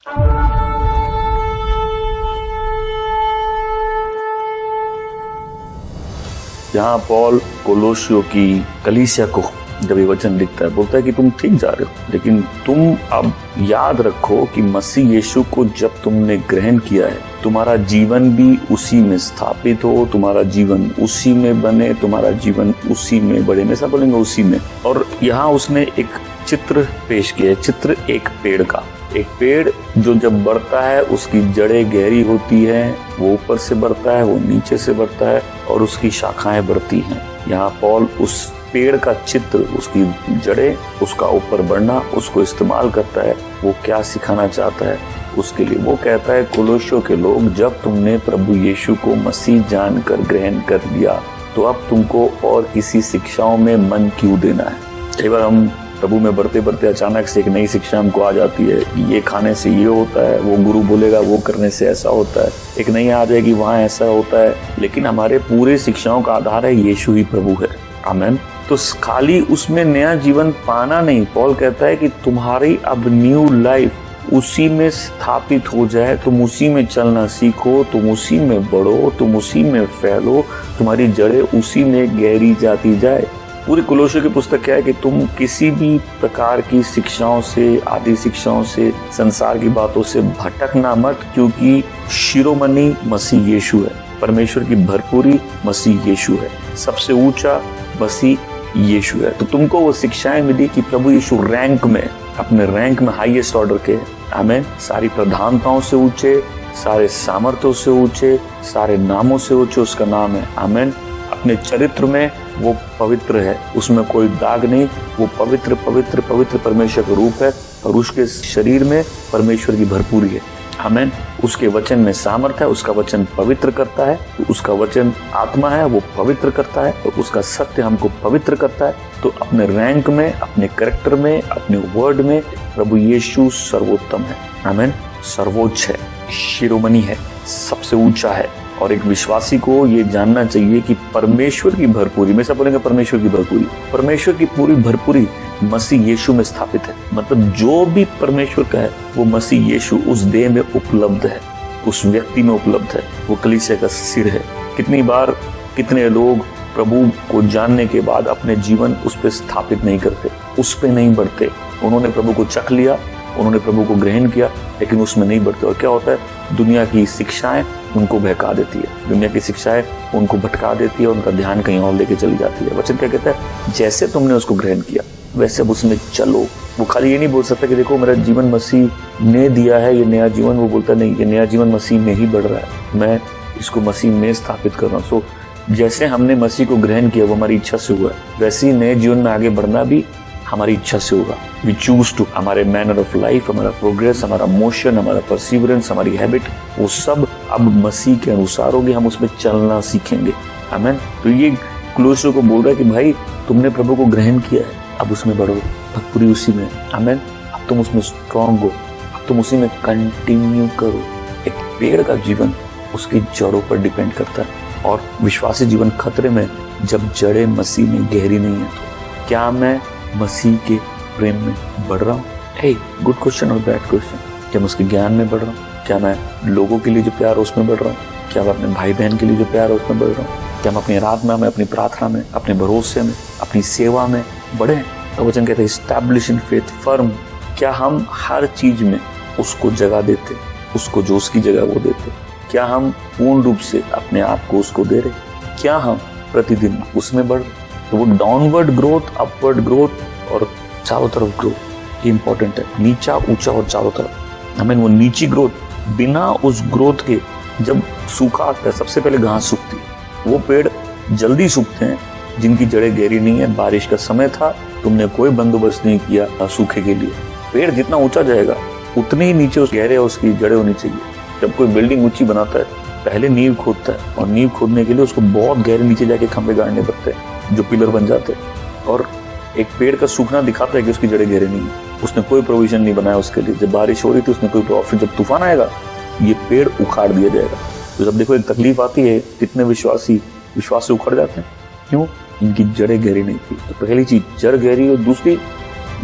यहाँ पॉल कोलोसियों की कलीसिया को जब ये वचन लिखता है, बोलता है कि तुम ठीक जा रहे हो, लेकिन तुम अब याद रखो कि मसीह यीशु को जब तुमने ग्रहण किया है, तुम्हारा जीवन भी उसी में स्थापित हो, तुम्हारा जीवन उसी में बने, तुम्हारा जीवन उसी में बढ़े। मैं सब बोलेंगे उसी में। और यहाँ उसने एक चित्र पेश किया है, चित्र एक पेड़ का। एक पेड़ जो जब बढ़ता है उसकी जड़ें गहरी होती हैं, वो ऊपर से बढ़ता है, वो नीचे से बढ़ता है और उसकी शाखाएं बढ़ती हैं। यहाँ पॉल उस पेड़ का चित्र, उसकी जड़ें, उसका ऊपर बढ़ना, उसको इस्तेमाल करता है। वो क्या सिखाना चाहता है उसके लिए वो कहता है, कोलोसियों के लोग, जब तुमने प्रभु यीशु को मसीह जानकर ग्रहण कर लिया तो अब तुमको और किसी शिक्षाओं में मन क्यों देना है। कई बार हम प्रभु में बढ़ते बढ़ते अचानक से एक नई शिक्षा हमको आ जाती है, ये खाने से ये होता है, वो गुरु बोलेगा वो करने से ऐसा होता है, एक नई आ जाएगी वहाँ ऐसा होता है। लेकिन हमारे पूरे शिक्षाओं का आधार है यीशु ही प्रभु है। आमीन। तो खाली उसमें नया जीवन पाना नहीं, पॉल कहता है कि तुम्हारी अब न्यू लाइफ उसी में स्थापित हो जाए, तुम उसी में चलना सीखो, तुम उसी में बढ़ो, तुम उसी में फैलो, तुम्हारी जड़ें उसी में गहरी जाती जाए। पूरी कोलोसियों की पुस्तक क्या है कि तुम किसी भी प्रकार की शिक्षाओं से, आदि शिक्षाओं से, संसार की बातों से भटकना मत, क्योंकि शिरोमणि मसीह यीशु है, परमेश्वर की भरपूरी मसीह यीशु है, सबसे ऊंचा मसीह यीशु है। तो तुमको वो शिक्षाएं मिली कि प्रभु यीशु रैंक में, अपने रैंक में हाईएस्ट ऑर्डर के, आमीन, सारी प्रधानताओं से ऊंचे, सारे सामर्थ्यों से ऊंचे, सारे नामों से ऊंचे उसका नाम है। आमीन। अपने चरित्र में वो पवित्र है, उसमें कोई दाग नहीं, वो पवित्र पवित्र पवित्र परमेश्वर का रूप है और उसके शरीर में परमेश्वर की भरपूरी है। आमीन। उसके वचन में सामर्थ है, उसका वचन पवित्र करता है, तो उसका वचन आत्मा है, वो पवित्र करता है, तो उसका सत्य हमको पवित्र करता है। तो अपने रैंक में, अपने कैरेक्टर में, अपने वर्ड में प्रभु यीशु सर्वोत्तम है। आमीन। सर्वोच्च है, शिरोमणि है, सबसे ऊंचा है। और एक विश्वासी को ये जानना चाहिए कि परमेश्वर की भरपूरी, में सब बोलेंगे परमेश्वर की भरपूरी, परमेश्वर की पूरी भरपूरी मसीह यीशु में स्थापित है। मतलब जो भी परमेश्वर का है वो मसीह यीशु उस देह में उपलब्ध है, उस व्यक्ति में उपलब्ध है। वो कलीसिया का सिर है। कितनी बार कितने लोग प्रभु को जानने के बाद अपने जीवन उस पर स्थापित नहीं करते, उस पर नहीं बढ़ते। उन्होंने प्रभु को चख लिया, उन्होंने प्रभु को ग्रहण किया, लेकिन उसमें नहीं बढ़ते। और क्या होता है, दुनिया की शिक्षाएं उनको बहका देती है, दुनिया की शिक्षाएं उनको भटका देती है, उनका ध्यान कहीं और लेके चली जाती है। वचन क्या कहता है, जैसे तुमने उसको ग्रहण किया वैसे अब उसमें चलो। वो खाली ये नहीं बोल सकता कि देखो मेरा जीवन मसीह ने दिया है, ये नया जीवन, वो बोलता नहीं, ये नया जीवन मसीह में ही बढ़ रहा है, मैं इसको मसीह में स्थापित कर रहा हूँ। सो जैसे हमने मसीह को ग्रहण किया वो हमारी इच्छा से हुआ है, वैसे ही नए जीवन में आगे बढ़ना भी हमारी इच्छा से होगा। वी चूज टू, हमारे मैनर ऑफ लाइफ, हमारा प्रोग्रेस, हमारा मोशन, हमारा परसिवरेंस, हमारी हैबिट, वो सब अब मसीह के अनुसार होगी, हम उसमें चलना सीखेंगे। आमीन। तो ये कोलोसियों को बोल रहा है कि भाई तुमने प्रभु को ग्रहण किया है, अब उसमें बढ़ो, भरपूरी उसी में। आमीन। अब तुम उसमें स्ट्रांग हो, अब तुम उसी में कंटिन्यू करो। एक पेड़ का जीवन उसकी जड़ों पर डिपेंड करता है, और विश्वासी जीवन खतरे में जब जड़ें मसीह में गहरी नहीं है। तो क्या मैं मसीह के प्रेम में बढ़ रहा हूँ? हे, गुड क्वेश्चन और बैड क्वेश्चन। क्या मैं उसके ज्ञान में बढ़ रहा हूँ? क्या मैं लोगों के लिए जो प्यार है उसमें बढ़ रहा हूँ? क्या मैं अपने भाई बहन के लिए जो प्यार है उसमें बढ़ रहा हूँ? क्या मैं अपनी आराधना में, अपनी प्रार्थना में, अपने भरोसे में, अपनी सेवा में बढ़े? तो वचन कहते हैं एस्टैब्लिश इन फेथ फर्म। क्या हम हर चीज में उसको जगह देते, उसको जो उसकी जगह वो देते? क्या हम पूर्ण रूप से अपने आप को उसको दे रहे? क्या हम प्रतिदिन उसमें बढ़? तो वो डाउनवर्ड ग्रोथ, अपवर्ड ग्रोथ और चारों तरफ ग्रोथ, ये इंपॉर्टेंट है। नीचा, ऊंचा और चारों तरफ। हमें वो नीची ग्रोथ, बिना उस ग्रोथ के जब सूखा आता है, सबसे पहले घास सूखती है। वो पेड़ जल्दी सूखते हैं जिनकी जड़ें गहरी नहीं है। बारिश का समय था, तुमने कोई बंदोबस्त नहीं किया सूखे के लिए। पेड़ जितना ऊंचा जाएगा उतने ही नीचे उस गहरे उसकी जड़ें होनी चाहिए। जब कोई बिल्डिंग ऊंची बनाता है पहले नींव खोदता है, और नींव खोदने के लिए उसको बहुत गहरे नीचे जाके खंभे गाड़ने पड़ते हैं जो पिलर बन जाते हैं। और एक पेड़ का सूखना दिखाता है कि उसकी जड़ें गहरे नहीं है, उसने कोई प्रोविजन नहीं बनाया उसके लिए। जब बारिश हो रही थी उसने कोई प्रॉफिट, जब तूफान आएगा ये पेड़ उखाड़ दिया जाएगा। तो जब देखो एक तकलीफ आती है, कितने विश्वासी विश्वास से उखड़ जाते हैं। क्यों? इनकी जड़ें गहरी नहीं थी। तो पहली चीज जड़ गहरी, और दूसरी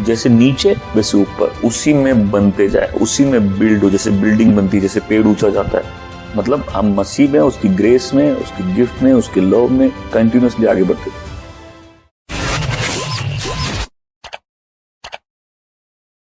जैसे नीचे वैसे ऊपर, उसी में बनते जाए, उसी में बिल्ड हो, जैसे बिल्डिंग बनती है, जैसे पेड़ ऊंचा जाता है। मतलब हम मसीह में, उसकी ग्रेस में, उसकी गिफ्ट में, उसके लव में कंटिन्यूअसली आगे बढ़ते हैं।